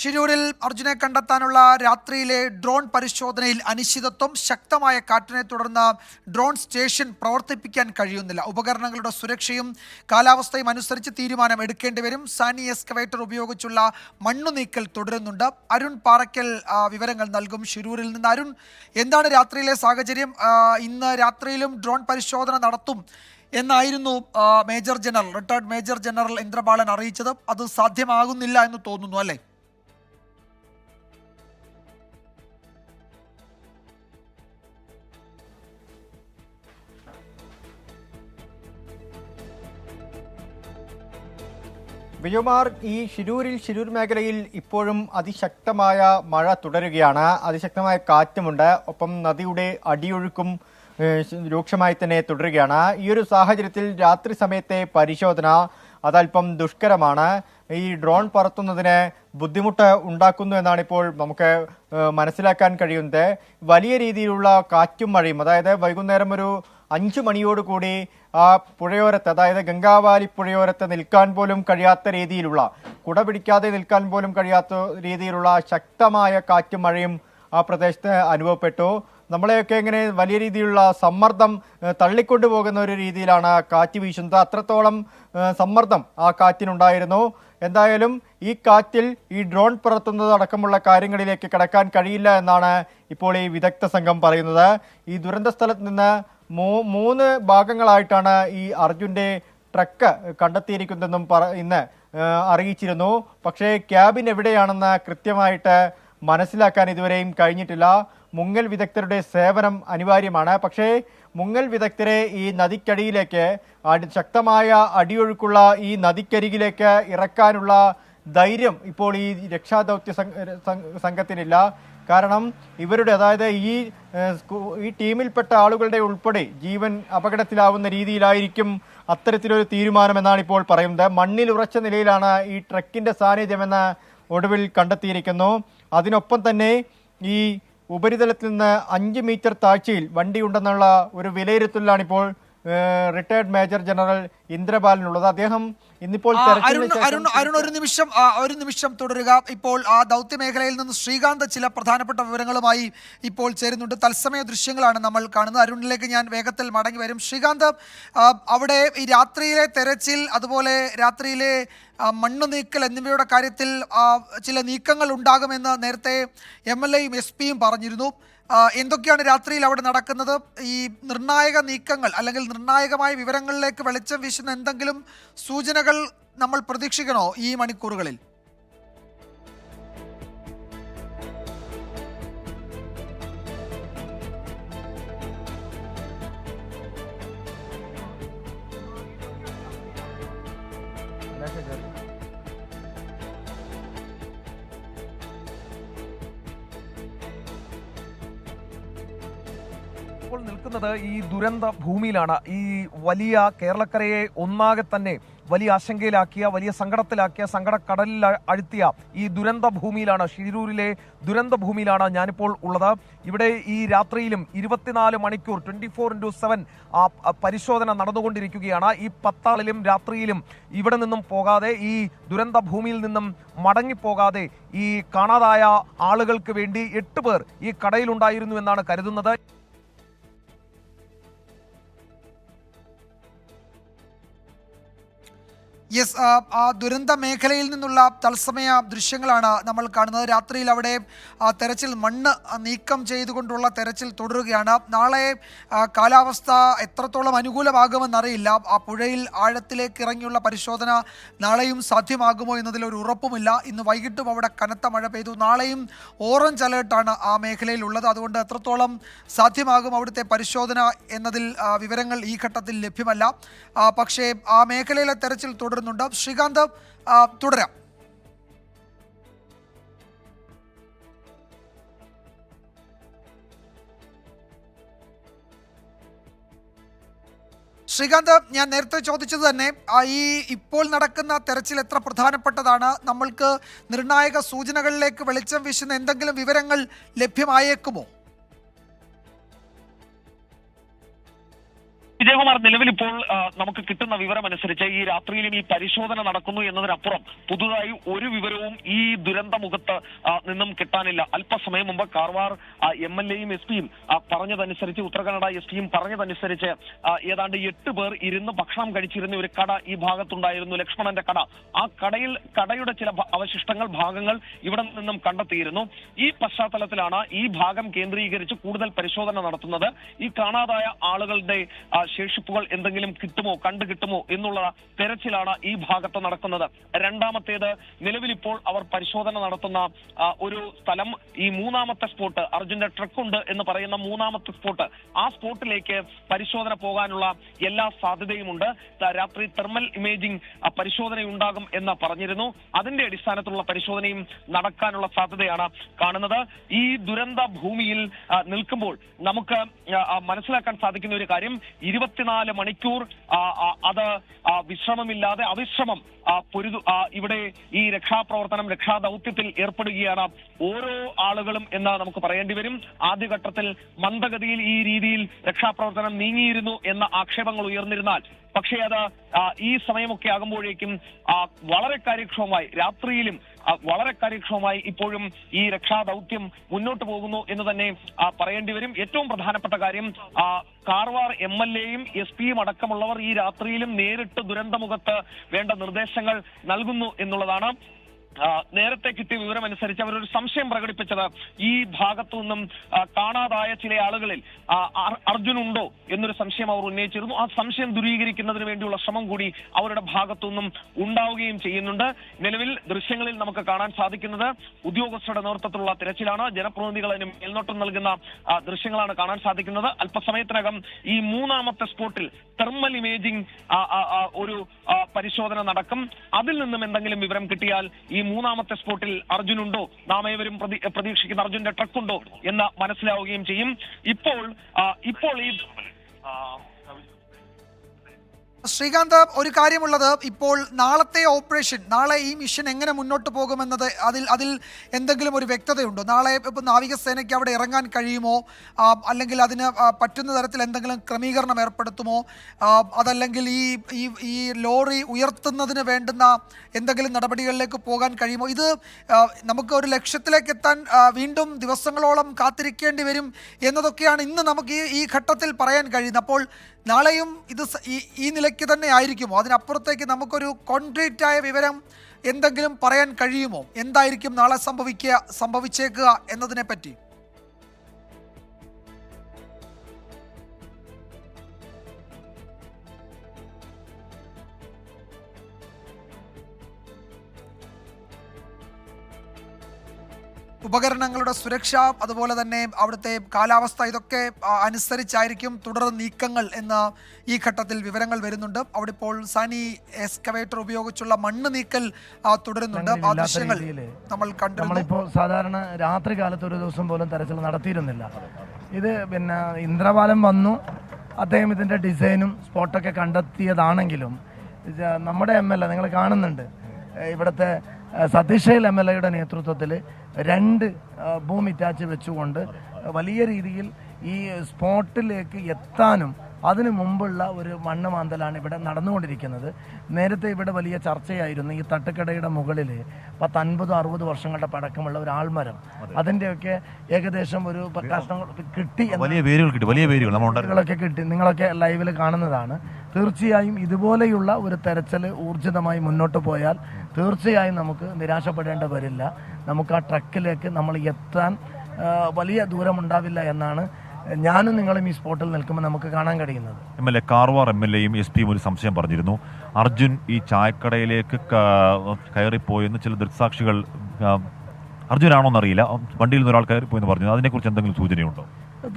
ഷിരൂരിൽ അർജുനെ കണ്ടെത്താനുള്ള രാത്രിയിലെ ഡ്രോൺ പരിശോധനയിൽ അനിശ്ചിതത്വം. ശക്തമായ കാറ്റിനെ തുടർന്ന് ഡ്രോൺ സ്റ്റേഷൻ പ്രവർത്തിപ്പിക്കാൻ കഴിയുന്നില്ല. ഉപകരണങ്ങളുടെ സുരക്ഷയും കാലാവസ്ഥയും അനുസരിച്ച് തീരുമാനം എടുക്കേണ്ടി വരും. സാനി എക്സ്കവേറ്റർ ഉപയോഗിച്ചുള്ള മണ്ണു നീക്കൽ തുടരുന്നുണ്ട്. അരുൺ പാറയ്ക്കൽ വിവരങ്ങൾ നൽകും ഷിരൂരിൽ നിന്ന്. അരുൺ, എന്താണ് രാത്രിയിലെ സാഹചര്യം? ഇന്ന് രാത്രിയിലും ഡ്രോൺ പരിശോധന നടത്തും എന്നായിരുന്നു റിട്ടയർഡ് മേജർ ജനറൽ ഇന്ദ്രബാലൻ അറിയിച്ചത്. അത് സാധ്യമാകുന്നില്ല എന്ന് തോന്നുന്നു, അല്ലേ? വിജയകുമാർ, ഈ ഷിരൂർ മേഖലയിൽ ഇപ്പോഴും അതിശക്തമായ മഴ തുടരുകയാണ്. അതിശക്തമായ കാറ്റുമുണ്ട്. ഒപ്പം നദിയുടെ അടിയൊഴുക്കും രൂക്ഷമായി തന്നെ തുടരുകയാണ്. ഈ ഒരു സാഹചര്യത്തിൽ രാത്രി സമയത്തെ പരിശോധന അതല്പം ദുഷ്കരമാണ്. ഈ ഡ്രോൺ പറത്തുന്നതിന് ബുദ്ധിമുട്ട് ഉണ്ടാക്കുന്നു എന്നാണ് ഇപ്പോൾ നമുക്ക് മനസ്സിലാക്കാൻ കഴിയുന്നത്. വലിയ രീതിയിലുള്ള കാറ്റും മഴയും, അതായത് വൈകുന്നേരം ഒരു 5 മണിയോടുകൂടി ആ പുഴയോരത്ത്, അതായത് ഗംഗാവാലി പുഴയോരത്ത് നിൽക്കാൻ പോലും കഴിയാത്ത രീതിയിലുള്ള, കുട പിടിക്കാതെ നിൽക്കാൻ പോലും കഴിയാത്ത രീതിയിലുള്ള ശക്തമായ കാറ്റും മഴയും ആ പ്രദേശത്ത് അനുഭവപ്പെട്ടു. നമ്മളെയൊക്കെ ഇങ്ങനെ വലിയ രീതിയിലുള്ള സമ്മർദ്ദം തള്ളിക്കൊണ്ടു പോകുന്ന ഒരു രീതിയിലാണ് കാറ്റ് വീശുന്നത്. അത്രത്തോളം സമ്മർദ്ദം ആ കാറ്റിനുണ്ടായിരുന്നു. എന്തായാലും ഈ കാറ്റിൽ ഈ ഡ്രോൺ പറത്തുന്നത് അടക്കമുള്ള കാര്യങ്ങളിലേക്ക് കടക്കാൻ കഴിയില്ല എന്നാണ് ഇപ്പോൾ ഈ വിദഗ്ധ സംഘം പറയുന്നത്. ഈ ദുരന്ത സ്ഥലത്ത് നിന്ന് 3 ഭാഗങ്ങളായിട്ടാണ് ഈ അർജുന്റെ ട്രക്ക് കണ്ടെത്തിയിരിക്കുന്നതെന്നും ഇന്ന് അറിയിച്ചിരുന്നു. പക്ഷേ ക്യാബിൻ എവിടെയാണെന്ന് കൃത്യമായിട്ട് മനസ്സിലാക്കാൻ ഇതുവരെയും കഴിഞ്ഞിട്ടില്ല. മുങ്ങൽ വിദഗ്ധരുടെ സേവനം അനിവാര്യമാണ്. പക്ഷേ മുങ്ങൽ വിദഗ്ധരെ ഈ നദിക്കടിയിലേക്ക്, ശക്തമായ അടിയൊഴുക്കുള്ള ഈ നദിക്കരികിലേക്ക് ഇറക്കാനുള്ള ധൈര്യം ഇപ്പോൾ ഈ രക്ഷാദൗത്യ സംഘത്തിനില്ല. കാരണം ഇവരുടെ, അതായത് ഈ ടീമിൽപ്പെട്ട ആളുകളുടെ ഉൾപ്പെടെ ജീവൻ അപകടത്തിലാവുന്ന രീതിയിലായിരിക്കും അത്തരത്തിലൊരു തീരുമാനം എന്നാണ് ഇപ്പോൾ പറയുന്നത്. മണ്ണിൽ ഉറച്ച നിലയിലാണ് ഈ ട്രക്കിന്റെ സാന്നിധ്യമെന്ന് ഒടുവിൽ കണ്ടെത്തിയിരിക്കുന്നു. അതിനൊപ്പം തന്നെ ഈ ഉപരിതലത്തിൽ നിന്ന് 5 മീറ്റർ താഴ്ചയിൽ വണ്ടിയുണ്ടെന്നുള്ള ഒരു വിലയിരുത്തലാണ് ഇപ്പോൾ റിട്ടയർഡ് മേജർ ജനറൽ ഇന്ദ്രബാലനുള്ളത്. അദ്ദേഹം ഇന്നിപ്പോൾ ഒരു നിമിഷം തുടരുക. ഇപ്പോൾ ആ ദൗത്യ മേഖലയിൽ നിന്ന് ശ്രീകാന്ത് ചില പ്രധാനപ്പെട്ട വിവരങ്ങളുമായി ഇപ്പോൾ ചേരുന്നുണ്ട്. തത്സമയ ദൃശ്യങ്ങളാണ് നമ്മൾ കാണുന്നത്. അരുണിലേക്ക് ഞാൻ വേഗത്തിൽ മടങ്ങി വരും. ശ്രീകാന്ത്, അവിടെ ഈ രാത്രിയിലെ തെരച്ചിൽ, അതുപോലെ രാത്രിയിലെ മണ്ണ് നീക്കൽ എന്നിവയുടെ കാര്യത്തിൽ ചില നീക്കങ്ങൾ ഉണ്ടാകുമെന്ന് നേരത്തെ MLA-യും SP-യും പറഞ്ഞിരുന്നു. എന്തൊക്കെയാണ് രാത്രിയിൽ അവിടെ നടക്കുന്നത്? ഈ നിർണായക നീക്കങ്ങൾ അല്ലെങ്കിൽ നിർണായകമായ വിവരങ്ങളിലേക്ക് വെളിച്ചം വീശുന്ന എന്തെങ്കിലും സൂചനകൾ നമ്മൾ പ്രതീക്ഷിക്കണോ ഈ മണിക്കൂറുകളിൽ? നിൽക്കുന്നത് ഈ ദുരന്ത ഭൂമിയിലാണ്. ഈ വലിയ കേരളക്കരയെ ഒന്നാകെ തന്നെ വലിയ ആശങ്കയിലാക്കിയ, വലിയ സങ്കടത്തിലാക്കിയ, സങ്കടക്കടലിൽ അഴുത്തിയ ഈ ദുരന്ത ഭൂമിയിലാണ്, ഷിരൂരിലെ ദുരന്ത ഭൂമിയിലാണ് ഞാനിപ്പോൾ ഉള്ളത്. ഇവിടെ ഈ രാത്രിയിലും 24 മണിക്കൂർ 24/7 പരിശോധന നടന്നുകൊണ്ടിരിക്കുകയാണ്. ഈ 10 ആളിലും രാത്രിയിലും ഇവിടെ നിന്നും പോകാതെ, ഈ ദുരന്ത ഭൂമിയിൽ നിന്നും മടങ്ങിപ്പോകാതെ ഈ കാണാതായ ആളുകൾക്ക് വേണ്ടി 8 പേർ ഈ കടയിലുണ്ടായിരുന്നു എന്നാണ് കരുതുന്നത്. യെസ്, ആ ദുരന്ത മേഖലയിൽ നിന്നുള്ള തത്സമയ ദൃശ്യങ്ങളാണ് നമ്മൾ കാണുന്നത്. രാത്രിയിൽ അവിടെ തെരച്ചിൽ, മണ്ണ് നീക്കം ചെയ്തുകൊണ്ടുള്ള തെരച്ചിൽ തുടരുകയാണ്. നാളെ കാലാവസ്ഥ എത്രത്തോളം അനുകൂലമാകുമെന്നറിയില്ല. ആ പുഴയിൽ ആഴത്തിലേക്ക് ഇറങ്ങിയുള്ള പരിശോധന നാളെയും സാധ്യമാകുമോ എന്നതിലൊരു ഉറപ്പുമില്ല. ഇന്ന് വൈകിട്ടും അവിടെ കനത്ത മഴ പെയ്തു. നാളെയും ഓറഞ്ച് അലേർട്ടാണ് ആ മേഖലയിൽ ഉള്ളത്. അതുകൊണ്ട് എത്രത്തോളം സാധ്യമാകും അവിടുത്തെ പരിശോധന എന്നതിൽ വിവരങ്ങൾ ഈ ഘട്ടത്തിൽ ലഭ്യമല്ല. പക്ഷേ ആ മേഖലയിലെ തെരച്ചിൽ തുടരുന്നു. ശ്രീകാന്ത്, തുടരാം. ശ്രീകാന്ത്, ഞാൻ നേരത്തെ ചോദിച്ചത് തന്നെ, ഇപ്പോൾ നടക്കുന്ന തെരച്ചിൽ എത്ര പ്രധാനപ്പെട്ടതാണ്? നമ്മൾക്ക് നിർണായക സൂചനകളിലേക്ക് വെളിച്ചം വീശുന്ന എന്തെങ്കിലും വിവരങ്ങൾ ലഭ്യമായേക്കുമോ? വിജയകുമാർ, നിലവിൽ ഇപ്പോൾ നമുക്ക് കിട്ടുന്ന വിവരം അനുസരിച്ച് ഈ രാത്രിയിലും ഈ പരിശോധന നടക്കുന്നു എന്നതിനപ്പുറം പുതുതായി ഒരു വിവരവും ഈ ദുരന്തമുഖത്ത് നിന്നും കിട്ടാനില്ല. അല്പസമയം മുമ്പ് കാർവാർ MLA-യും SP-യും പറഞ്ഞതനുസരിച്ച്, ഉത്തരകന്നഡ SP-യും പറഞ്ഞതനുസരിച്ച് ഏതാണ്ട് 8 പേർ ഇരുന്ന് ഭക്ഷണം കഴിച്ചിരുന്ന ഒരു കട ഈ ഭാഗത്തുണ്ടായിരുന്നു, ലക്ഷ്മണന്റെ കട. ആ കടയുടെ ചില അവശിഷ്ടങ്ങൾ, ഭാഗങ്ങൾ ഇവിടെ നിന്നും കണ്ടെത്തിയിരുന്നു. ഈ പശ്ചാത്തലത്തിലാണ് ഈ ഭാഗം കേന്ദ്രീകരിച്ച് കൂടുതൽ പരിശോധന നടത്തുന്നത്. ഈ കാണാതായ ആളുകളുടെ ശേഷിപ്പുകൾ എന്തെങ്കിലും കിട്ടുമോ എന്നുള്ള തെരച്ചിലാണ് ഈ ഭാഗത്ത് നടക്കുന്നത്. രണ്ടാമത്തേത്, നിലവിലിപ്പോൾ അവർ പരിശോധന നടത്തുന്ന ഒരു സ്ഥലം, ഈ മൂന്നാമത്തെ സ്പോട്ട്, അർജുന്റെ ട്രക്ക് ഉണ്ട് എന്ന് പറയുന്ന മൂന്നാമത്തെ സ്പോട്ട്, ആ സ്പോട്ടിലേക്ക് പരിശോധന പോകാനുള്ള എല്ലാ സാധ്യതയുമുണ്ട്. രാത്രി തെർമൽ ഇമേജിംഗ് പരിശോധനയുണ്ടാകും എന്ന് പറഞ്ഞിരുന്നു. അതിന്റെ അടിസ്ഥാനത്തിലുള്ള പരിശോധനയും നടക്കാനുള്ള സാധ്യതയാണ് കാണുന്നത്. ഈ ദുരന്ത ഭൂമിയിൽ നിൽക്കുമ്പോൾ നമുക്ക് മനസ്സിലാക്കാൻ സാധിക്കുന്ന ഒരു കാര്യം, 24 മണിക്കൂർ അത് വിശ്രമമില്ലാതെ അവിശ്രമം ഇവിടെ ഈ രക്ഷാപ്രവർത്തനം, രക്ഷാദൌത്യത്തിൽ ഏർപ്പെടുകയാണ് ഓരോ ആളുകളും എന്ന് നമുക്ക് പറയേണ്ടി വരും. ആദ്യഘട്ടത്തിൽ മന്ദഗതിയിൽ ഈ രീതിയിൽ രക്ഷാപ്രവർത്തനം നീങ്ങിയിരുന്നു എന്ന ആക്ഷേപങ്ങൾ ഉയർന്നിരുന്നാൽ, പക്ഷേ അത് ഈ സമയമൊക്കെ ആകുമ്പോഴേക്കും വളരെ കാര്യക്ഷമമായി, രാത്രിയിലും വളരെ കാര്യക്ഷമമായി ഇപ്പോഴും ഈ രക്ഷാദൌത്യം മുന്നോട്ട് പോകുന്നു എന്ന് തന്നെ പറയേണ്ടി വരും. ഏറ്റവും പ്രധാനപ്പെട്ട കാര്യം, കാർവാർ MLA-യും SP-യും അടക്കമുള്ളവർ ഈ രാത്രിയിലും നേരിട്ട് ദുരന്തമുഖത്ത് വേണ്ട നിർദ്ദേശങ്ങൾ നൽകുന്നു എന്നുള്ളതാണ്. നേരത്തെ കിട്ടിയ വിവരമനുസരിച്ച് അവരൊരു സംശയം പ്രകടിപ്പിച്ചത്, ഈ ഭാഗത്തു നിന്നും കാണാതായ ചില ആളുകളിൽ അർജുൻ ഉണ്ടോ എന്നൊരു സംശയം അവർ ഉന്നയിച്ചിരുന്നു. ആ സംശയം ദൂരീകരിക്കുന്നതിന് വേണ്ടിയുള്ള ശ്രമം കൂടി അവരുടെ ഭാഗത്തു നിന്നും ഉണ്ടാവുകയും ചെയ്യുന്നുണ്ട്. നിലവിൽ ദൃശ്യങ്ങളിൽ നമുക്ക് കാണാൻ സാധിക്കുന്നത് ഉദ്യോഗസ്ഥരുടെ നേതൃത്വത്തിലുള്ള തിരച്ചിലാണ്. ജനപ്രതിനിധികൾ അതിന് മേൽനോട്ടം നൽകുന്ന ദൃശ്യങ്ങളാണ് കാണാൻ സാധിക്കുന്നത്. അല്പസമയത്തിനകം ഈ മൂന്നാമത്തെ സ്പോട്ടിൽ തെർമൽ ഇമേജിംഗ് ഒരു പരിശോധന നടക്കും. അതിൽ നിന്നും എന്തെങ്കിലും വിവരം കിട്ടിയാൽ ഈ മൂന്നാമത്തെ സ്പോട്ടിൽ അർജുൻ ഉണ്ടോ, നാം ഏവരും പ്രതീക്ഷിക്കുന്ന അർജുന്റെ ട്രക്ക് ഉണ്ടോ എന്ന് മനസ്സിലാവുകയും ചെയ്യും. ഇപ്പോൾ ഈ ശ്രീകാന്ത്, ഒരു കാര്യമുള്ളത്, ഇപ്പോൾ നാളത്തെ ഓപ്പറേഷൻ, നാളെ ഈ മിഷൻ എങ്ങനെ മുന്നോട്ട് പോകുമെന്നത് അതിൽ എന്തെങ്കിലും ഒരു വ്യക്തതയുണ്ടോ? നാളെ ഇപ്പോൾ നാവികസേനയ്ക്ക് അവിടെ ഇറങ്ങാൻ കഴിയുമോ? അല്ലെങ്കിൽ അതിന് പറ്റുന്ന തരത്തിൽ എന്തെങ്കിലും ക്രമീകരണം ഏർപ്പെടുത്തുമോ? അതല്ലെങ്കിൽ ഈ ലോറി ഉയർത്തുന്നതിന് വേണ്ടുന്ന എന്തെങ്കിലും നടപടികളിലേക്ക് പോകാൻ കഴിയുമോ? ഇത് നമുക്ക് ഒരു ലക്ഷ്യത്തിലേക്ക് എത്താൻ വീണ്ടും ദിവസങ്ങളോളം കാത്തിരിക്കേണ്ടി വരും എന്നതൊക്കെയാണ് ഇന്ന് നമുക്ക് ഈ ഘട്ടത്തിൽ പറയാൻ കഴിയുന്നത്. അപ്പോൾ നാളെയും ഇത് ഈ നിലയ്ക്ക് തന്നെ ആയിരിക്കുമോ? അതിനപ്പുറത്തേക്ക് നമുക്കൊരു കോൺക്രീറ്റ് ആയ വിവരം എന്തെങ്കിലും പറയാൻ കഴിയുമോ? എന്തായിരിക്കും നാളെ സംഭവിച്ചേക്കുക എന്നതിനെ പറ്റി? ഉപകരണങ്ങളുടെ സുരക്ഷ, അതുപോലെ തന്നെ അവിടുത്തെ കാലാവസ്ഥ, ഇതൊക്കെ അനുസരിച്ചായിരിക്കും തുടർ നീക്കങ്ങൾ എന്ന് ഈ ഘട്ടത്തിൽ വിവരങ്ങൾ വരുന്നുണ്ട്. അവിടെ ഇപ്പോൾ സാനി എക്സ്കവേറ്റർ ഉപയോഗിച്ചുള്ള മണ്ണ് നീക്കൽ തുടരുന്നുണ്ട്. ആ ദൃശ്യങ്ങൾ നമ്മൾ കണ്ടു. നമ്മളിപ്പോൾ സാധാരണ രാത്രി കാലത്ത് ഒരു ദിവസം പോലും തെരച്ചിൽ നടത്തിയിരുന്നില്ല. ഇത് പിന്നെ ഇന്ദ്രപാലം വന്നു, അദ്ദേഹം ഇതിൻ്റെ ഡിസൈനും സ്പോട്ടൊക്കെ കണ്ടെത്തിയതാണെങ്കിലും നമ്മുടെ MLA നിങ്ങൾ കാണുന്നുണ്ട്, ഇവിടുത്തെ സതീഷ് MLA-യുടെ നേതൃത്വത്തിൽ 2 ബൂം ഇറ്റാച്ച് വെച്ചുകൊണ്ട് വലിയ രീതിയിൽ ഈ സ്പോട്ടിലേക്ക് എത്താനും അതിനു മുമ്പുള്ള ഒരു മണ്ണ് മാന്തലാണ് ഇവിടെ നടന്നുകൊണ്ടിരിക്കുന്നത്. നേരത്തെ ഇവിടെ വലിയ ചർച്ചയായിരുന്നു ഈ തട്ടുകടയുടെ മുകളിൽ 50-60 വർഷങ്ങളുടെ പഴക്കമുള്ള ഒരു ആൾമരം, അതിൻ്റെയൊക്കെ ഏകദേശം ഒരു പ്രകാശനം കിട്ടി, വലിയ വേരുകളൊക്കെ കിട്ടി. നിങ്ങളൊക്കെ ലൈവിൽ കാണുന്നതാണ്. തീർച്ചയായും ഇതുപോലെയുള്ള ഒരു തെരച്ചിൽ ഊർജിതമായി മുന്നോട്ട് പോയാൽ തീർച്ചയായും നമുക്ക് നിരാശപ്പെടേണ്ടി വരില്ല. നമുക്ക് ആ ട്രക്കിലേക്ക് നമ്മൾ എത്താൻ വലിയ ദൂരമുണ്ടാവില്ല എന്നാണ് ഞാനും നിങ്ങളും ഈ സ്പോട്ടിൽ നിൽക്കുമ്പോൾ നമുക്ക് കാണാൻ കഴിയുന്നത്. MLA കാർവാർ MLA-യും SP-യും ഒരു സംശയം പറഞ്ഞിരുന്നു, അർജുൻ ഈ ചായക്കടയിലേക്ക് കയറിപ്പോയെന്ന് ചില ദൃക്സാക്ഷികൾ, അർജുനാണോന്നറിയില്ല, വണ്ടിയിൽ നിന്ന് ഒരാൾ കയറിപ്പോയെന്ന് പറഞ്ഞു. അതിനെക്കുറിച്ച് എന്തെങ്കിലും സൂചനയുണ്ടോ?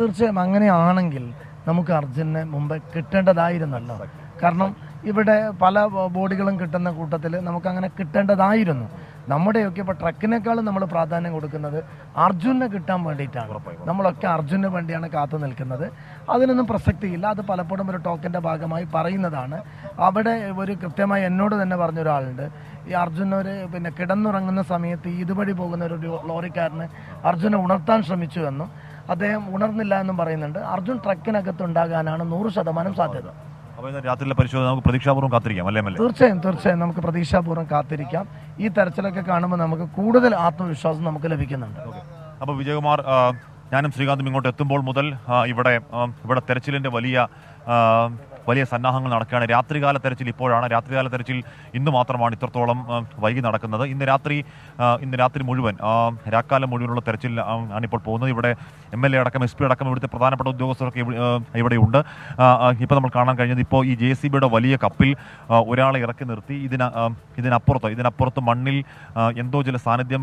തീർച്ചയായും അങ്ങനെയാണെങ്കിൽ നമുക്ക് അർജുനെ മുമ്പ് കിട്ടേണ്ടതായിരുന്നല്ലോ. കാരണം ഇവിടെ പല ബോഡികളും കിട്ടുന്ന കൂട്ടത്തിൽ നമുക്കങ്ങനെ കിട്ടേണ്ടതായിരുന്നു. നമ്മുടെയൊക്കെ ഇപ്പോൾ ട്രക്കിനേക്കാളും നമ്മൾ പ്രാധാന്യം കൊടുക്കുന്നത് അർജുനെ കിട്ടാൻ വേണ്ടിയിട്ടാണ്. നമ്മളൊക്കെ അർജുന് വേണ്ടിയാണ് കാത്തു നിൽക്കുന്നത്. അതിനൊന്നും പ്രസക്തിയില്ല. അത് പലപ്പോഴും ഒരു ടോക്കിൻ്റെ ഭാഗമായി പറയുന്നതാണ്. അവിടെ ഒരു കൃത്യമായി എന്നോട് തന്നെ പറഞ്ഞൊരാളുണ്ട്, ഈ അർജുനൊരു കിടന്നുറങ്ങുന്ന സമയത്ത് ഇതുവഴി പോകുന്ന ഒരു ലോറിക്കാരന് അർജുനെ ഉണർത്താൻ ശ്രമിച്ചു എന്നും അദ്ദേഹം ഉണർന്നില്ല എന്നും പറയുന്നുണ്ട്. അർജുൻ ട്രക്കിനകത്തുണ്ടാകാനാണ് 100% സാധ്യത. അപ്പോൾ ഇന്ന് രാത്രിയിലെ പരിശോധന നമുക്ക് പ്രതീക്ഷാപൂർവ്വം കാത്തിരിക്കാം അല്ലേ MLA? തീർച്ചയായും നമുക്ക് പ്രതീക്ഷാപൂർവ്വം കാത്തിരിക്കാം. ഈ തെരച്ചിലൊക്കെ കാണുമ്പോൾ നമുക്ക് കൂടുതൽ ആത്മവിശ്വാസം നമുക്ക് ലഭിക്കുന്നുണ്ട്. അപ്പോൾ വിജയകുമാർ, ഞാനും ശ്രീകാന്തും ഇങ്ങോട്ട് എത്തുമ്പോൾ മുതൽ ഇവിടെ തെരച്ചിലിൻ്റെ വലിയ സന്നാഹങ്ങൾ നടക്കുകയാണ്. രാത്രികാല തെരച്ചിൽ ഇപ്പോഴാണ്. രാത്രികാല തെരച്ചിൽ ഇന്ന് മാത്രമാണ് ഇത്രത്തോളം വൈകി നടക്കുന്നത്. ഇന്ന് രാത്രി മുഴുവൻ രാക്കാലം മുഴുവനുള്ള തെരച്ചിൽ ആണിപ്പോൾ പോകുന്നത്. ഇവിടെ MLA അടക്കം SP അടക്കം ഇവിടുത്തെ പ്രധാനപ്പെട്ട ഉദ്യോഗസ്ഥരൊക്കെ ഇവിടെയുണ്ട്. ഇപ്പോൾ നമ്മൾ കാണാൻ കഴിഞ്ഞത് ഇപ്പോൾ ഈ JCBയുടെ വലിയ കപ്പിൽ ഒരാളെ ഇറക്കി നിർത്തി ഇതിനപ്പുറത്ത് മണ്ണിൽ എന്തോ ചില സാന്നിധ്യം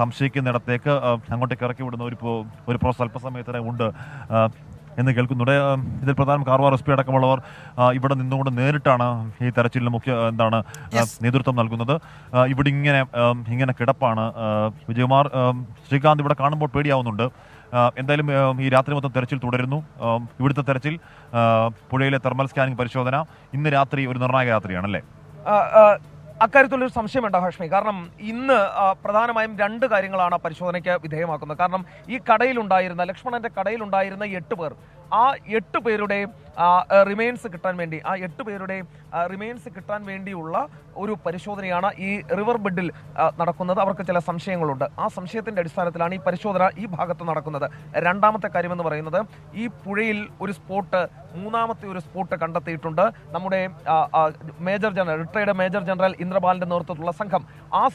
സംശയിക്കുന്നിടത്തേക്ക് അങ്ങോട്ടേക്ക് ഇറക്കി വിടുന്ന ഒരു പ്രോസസ് അല്പസമയത്തിനകം ഉണ്ട് എന്ന് കേൾക്കുന്നുണ്ട്. ഇതിൽ പ്രധാനം കാർവാർ SP അടക്കമുള്ളവർ ഇവിടെ നിന്നുകൊണ്ട് നേരിട്ടാണ് ഈ തെരച്ചിലിന് നേതൃത്വം നൽകുന്നത്. ഇവിടെ ഇങ്ങനെ കിടപ്പാണ്. വിജയകുമാർ, ശ്രീകാന്ത് ഇവിടെ കാണുമ്പോൾ പേടിയാവുന്നുണ്ട്. എന്തായാലും ഈ രാത്രി മൊത്തം തെരച്ചിൽ തുടരുന്നു. ഇവിടുത്തെ തെരച്ചിൽ, പുഴയിലെ തെർമൽ സ്കാനിംഗ് പരിശോധന ഇന്ന് രാത്രി ഒരു നിർണായക രാത്രിയാണല്ലേ? അക്കാര്യത്തിലൊരു സംശയമുണ്ട് ഹാഷ്മി. കാരണം ഇന്ന് പ്രധാനമായും 2 കാര്യങ്ങളാണ് പരിശോധനയ്ക്ക് വിധേയമാക്കുന്നത്. കാരണം ഈ ലക്ഷ്മണന്റെ കടയിലുണ്ടായിരുന്ന 8 പേർ, ആ 8 പേരുടെ റിമെയിൻസ് കിട്ടാൻ വേണ്ടിയുള്ള ഒരു പരിശോധനയാണ് ഈ റിവർ ബെഡിൽ നടക്കുന്നത്. അവർക്ക് ചില സംശയങ്ങളുണ്ട്. ആ സംശയത്തിന്റെ അടിസ്ഥാനത്തിലാണ് ഈ പരിശോധന ഈ ഭാഗത്ത് നടക്കുന്നത്. രണ്ടാമത്തെ കാര്യമെന്ന് പറയുന്നത്, ഈ പുഴയിൽ മൂന്നാമത്തെ ഒരു സ്പോട്ട് കണ്ടെത്തിയിട്ടുണ്ട്. നമ്മുടെ റിട്ടയർഡ് മേജർ ജനറൽ ഇന്ദ്രപാലിന്റെ നേതൃത്വത്തിലുള്ള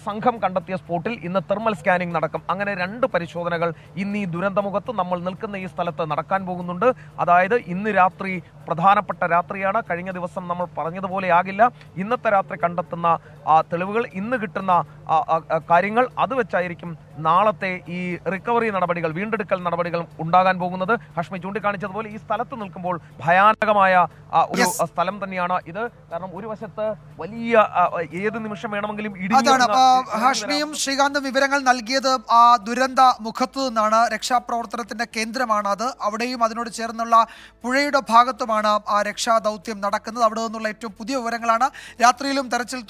സംഘം കണ്ടെത്തിയ സ്പോട്ടിൽ ഇന്ന് തെർമൽ സ്കാനിംഗ് നടക്കും. അങ്ങനെ 2 പരിശോധനകൾ ഇന്ന് ഈ ദുരന്തമുഖത്ത് നമ്മൾ നിൽക്കുന്ന ഈ സ്ഥലത്ത് നടക്കാൻ പോകുന്നുണ്ട്. അതായത് ഇന്ന് രാത്രി പ്രധാനപ്പെട്ട രാത്രിയാണ്. കഴിഞ്ഞ ദിവസം നമ്മൾ പറഞ്ഞതുപോലെ ആകില്ല. ഇന്നത്തെ രാത്രി കണ്ടെത്തുന്ന തെളിവുകൾ, ഇന്ന് കിട്ടുന്ന കാര്യങ്ങൾ, അത് വെച്ചായിരിക്കും നാളത്തെ ഈ റിക്കവറി നടപടികൾ, വീണ്ടെടുക്കൽ നടപടികൾ ഉണ്ടാകാൻ പോകുന്നത്. ഹഷ്മി ചൂണ്ടിക്കാണിച്ചതുപോലെ ഈ സ്ഥലത്ത് നിൽക്കുമ്പോൾ ഭയാനകമായ ഒരു സ്ഥലം തന്നെയാണ് ഇത്. കാരണം ഒരു വശത്ത് വലിയ ഏത് നിമിഷം വേണമെങ്കിലും ഹാഷ്മിയും ശ്രീകാന്തും വിവരങ്ങൾ നൽകിയത് ആ ദുരന്ത മുഖത്തു നിന്നാണ്. രക്ഷാപ്രവർത്തനത്തിന്റെ കേന്ദ്രമാണ് അത്. അവിടെയും അതിനോട് ചേർന്നുള്ള പുഴയുടെ ഭാഗത്തുമാണ് ആ രക്ഷാദൗത്യം നടക്കുന്നത്. അവിടെ നിന്നുള്ള ഏറ്റവും പുതിയ വിവരങ്ങളാണ്. രാത്രിയിലും തെരച്ചിൽ